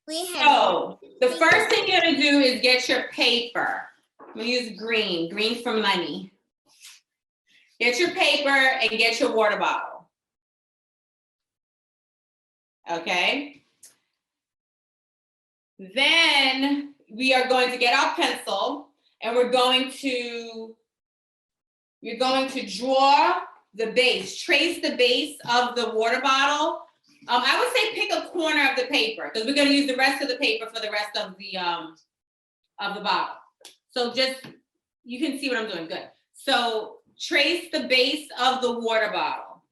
So the first thing you're gonna do is get your paper. I'm gonna use green for money. Get your paper and get your water bottle. Okay. Then we are going to get our pencil and you're going to draw the base, trace the base of the water bottle. I would say pick a corner of the paper because we're going to use the rest of the paper for the rest of the bottle. So just, you can see what I'm doing, good. So trace the base of the water bottle.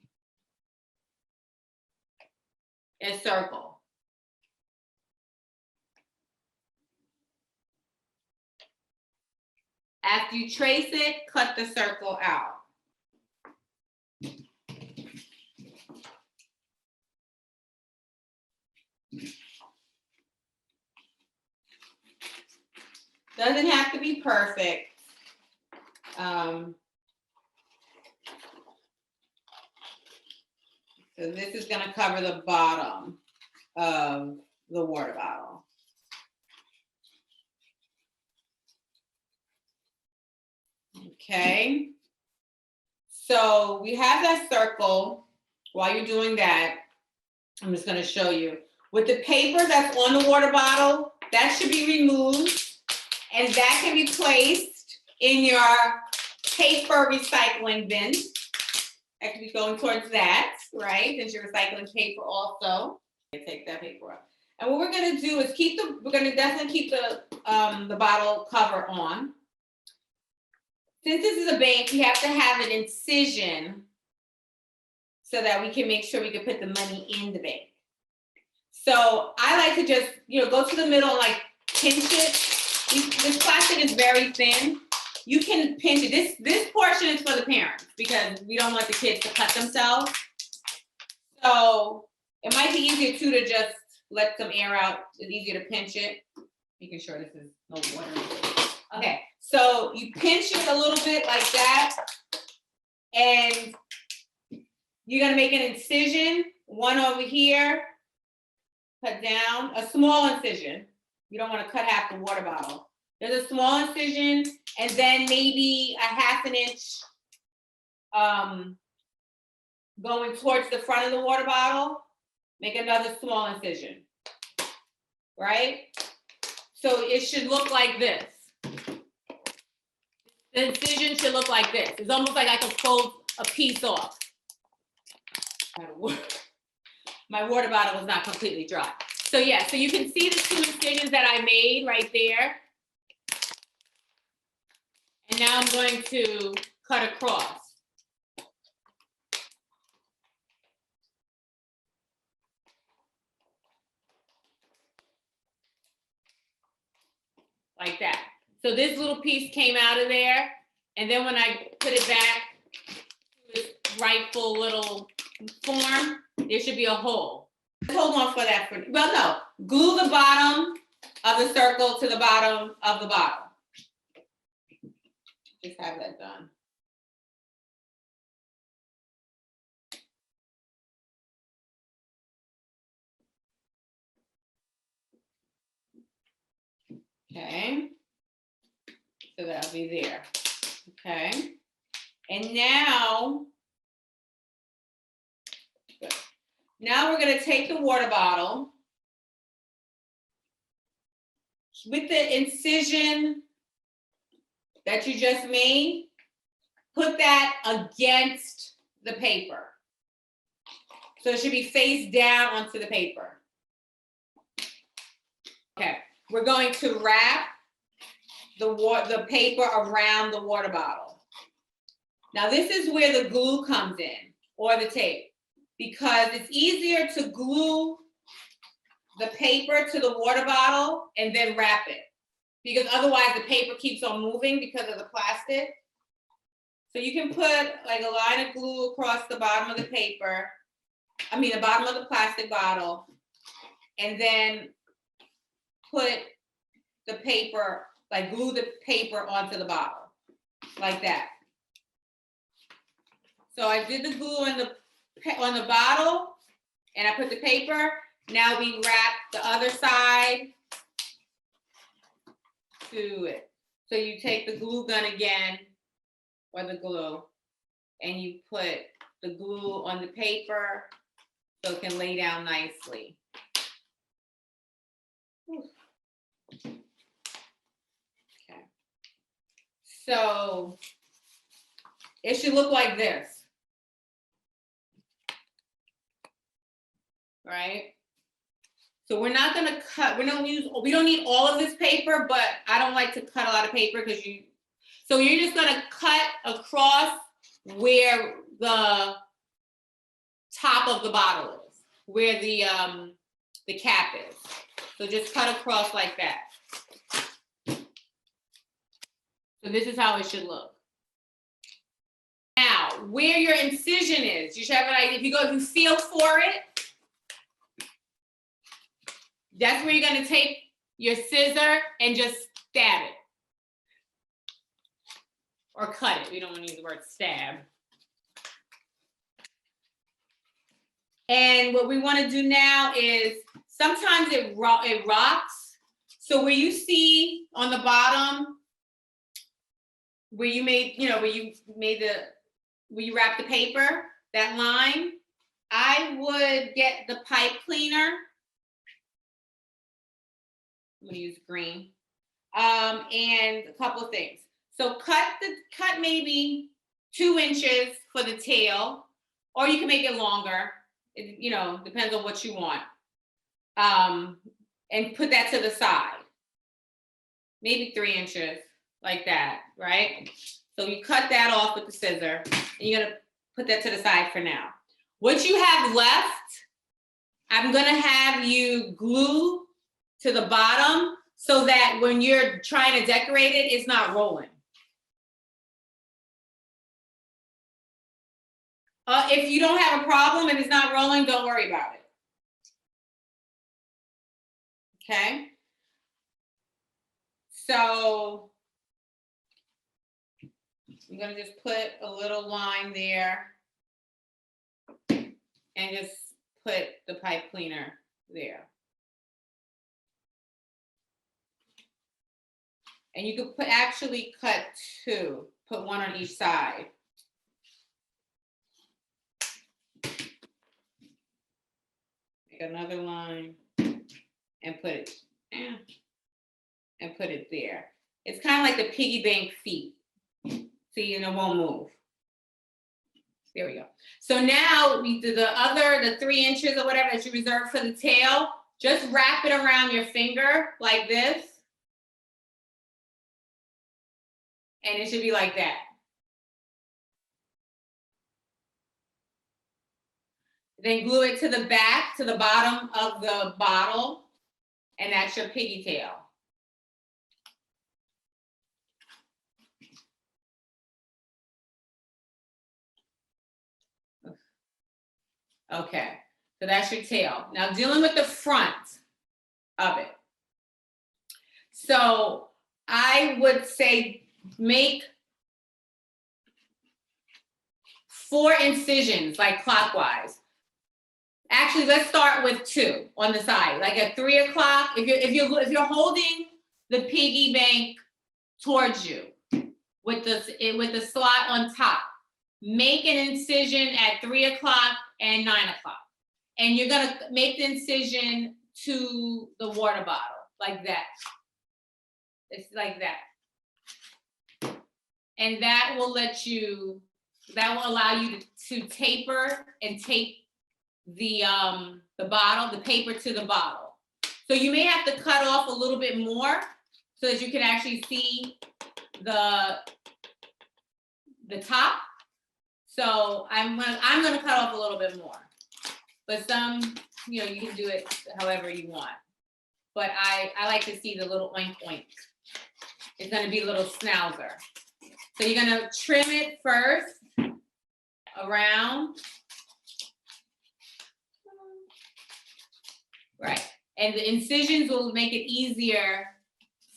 A circle. After you trace it, cut the circle out. Doesn't have to be perfect. So this is gonna cover the bottom of the water bottle. Okay. So we have that circle. While you're doing that, I'm just gonna show you. With the paper that's on the water bottle, that should be removed. And that can be placed in your paper recycling bin. I could be going towards that, right? Since you're recycling paper also. Take that paper out. And what we're gonna do is we're gonna definitely keep the bottle cover on. Since this is a bank, we have to have an incision so that we can make sure we can put the money in the bank. So I like to just, go to the middle and like pinch it. This plastic is very thin. You can pinch it. This portion is for the parents because we don't want the kids to cut themselves. So it might be easier too to just let some air out. It's easier to pinch it. Making sure this is no water. Okay, so you pinch it a little bit like that. And you're gonna make an incision, one over here, cut down, a small incision. You don't want to cut half the water bottle. There's a small incision, and then maybe a ½ inch going towards the front of the water bottle. Make another small incision, right? So it should look like this. The incision should look like this. It's almost like I can fold a piece off. My water bottle was not completely dry. So yeah, so you can see the 2 incisions that I made right there. And now I'm going to cut across. Like that. So this little piece came out of there. And then when I put it back to its rightful little form, there should be a hole. Hold on for that. Well, no. Glue the bottom of the circle to the bottom of the bottle. Just have that done. Okay. So that'll be there. Okay. And now, good. Now we're going to take the water bottle with the incision that you just made, put that against the paper. So it should be face down onto the paper. Okay, we're going to wrap the paper around the water bottle. Now this is where the glue comes in, or the tape, because it's easier to glue the paper to the water bottle and then wrap it. Because otherwise the paper keeps on moving because of the plastic. So you can put like a line of glue across the bottom of the paper, the bottom of the plastic bottle, and then put the paper, like glue the paper onto the bottle, like that. So I did the glue on the bottle, and I put the paper, Now we wrap the other side to it. So you take the glue gun again, or the glue, and you put the glue on the paper so it can lay down nicely. Okay. So it should look like this, right? So we're not gonna cut, we don't need all of this paper, but I don't like to cut a lot of paper because so you're just gonna cut across where the top of the bottle is, where the cap is. So just cut across like that. So this is how it should look. Now, where your incision is, you should have an idea. If you feel for it, that's where you're gonna take your scissor and just stab it. Or cut it. We don't want to use the word stab. And what we want to do now is, sometimes it rocks. So where you see on the bottom, where you made, where you wrap the paper, that line, I would get the pipe cleaner. I'm gonna use green. And a couple of things. So cut maybe 2 inches for the tail, or you can make it longer. It, depends on what you want. And put that to the side. Maybe 3 inches, like that, right? So you cut that off with the scissor, and you're gonna put that to the side for now. What you have left, I'm gonna have you glue to the bottom so that when you're trying to decorate it, it's not rolling. If you don't have a problem and it's not rolling, don't worry about it. Okay? So I'm gonna just put a little line there and just put the pipe cleaner there. And you could actually cut 2, put 1 on each side. Make another line and put it there. It's kind of like the piggy bank feet. See, and it won't move. There we go. So now we do the 3 inches or whatever that you reserved for the tail. Just wrap it around your finger like this. And it should be like that. Then glue it to the back, to the bottom of the bottle, and that's your piggy tail. Okay, so that's your tail. Now dealing with the front of it. So I would say make 4 incisions, like clockwise. Actually, let's start with 2 on the side, like at 3 o'clock. If you're holding the piggy bank towards you with the slot on top, make an incision at 3 o'clock and 9 o'clock, and you're gonna make the incision to the water bottle like that. It's like that, and that will allow you to taper and tape the bottle, the paper to the bottle. So you may have to cut off a little bit more so that you can actually see the top. So I'm gonna cut off a little bit more, but some, you can do it however you want. But I like to see the little oink oink. It's gonna be a little schnauzer. So you're gonna trim it first around. Right, and the incisions will make it easier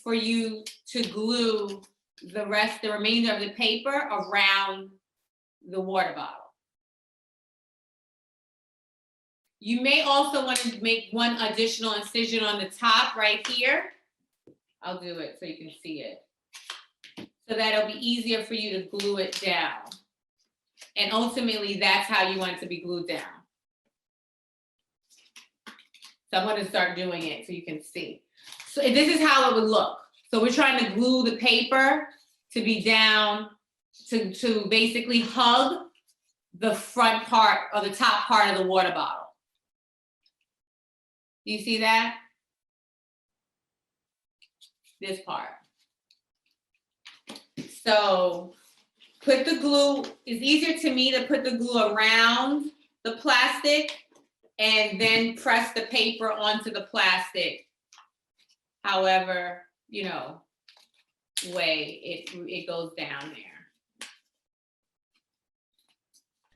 for you to glue the remainder of the paper around the water bottle. You may also want to make one additional incision on the top right here. I'll do it so you can see it. So that it'll be easier for you to glue it down. And ultimately, that's how you want it to be glued down. So I'm going to start doing it so you can see. So this is how it would look. So we're trying to glue the paper to be down, to basically hug the front part or the top part of the water bottle. Do you see that? This part. So put the glue, it's easier to me to put the glue around the plastic and then press the paper onto the plastic. However, you know, way it goes down there.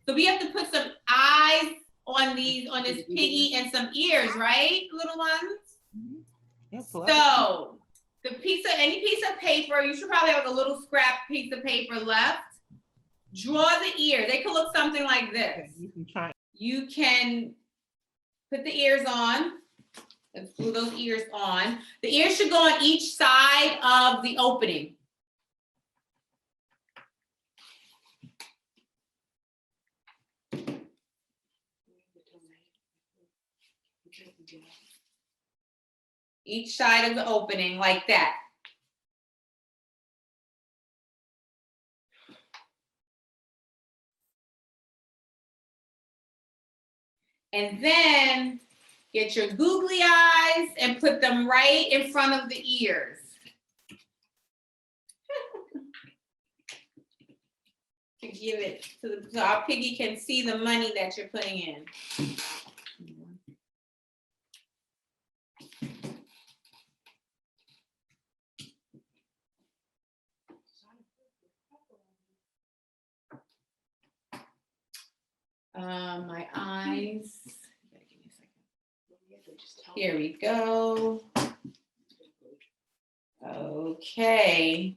So we have to put some eyes on this piggy and some ears, right, little ones? Yes, so any piece of paper, you should probably have a little scrap piece of paper left. Draw the ear. They could look something like this. Okay, you can try. You can put the ears on. Let's glue those ears on. The ears should go on each side of the opening. Each side of the opening, like that. And then get your googly eyes and put them right in front of the ears. To give it so our piggy can see the money that you're putting in. My eyes. Here we go. Okay.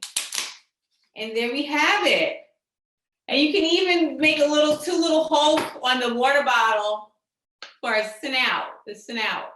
And there we have it. And you can even make two little holes on the water bottle for a snout, the snout.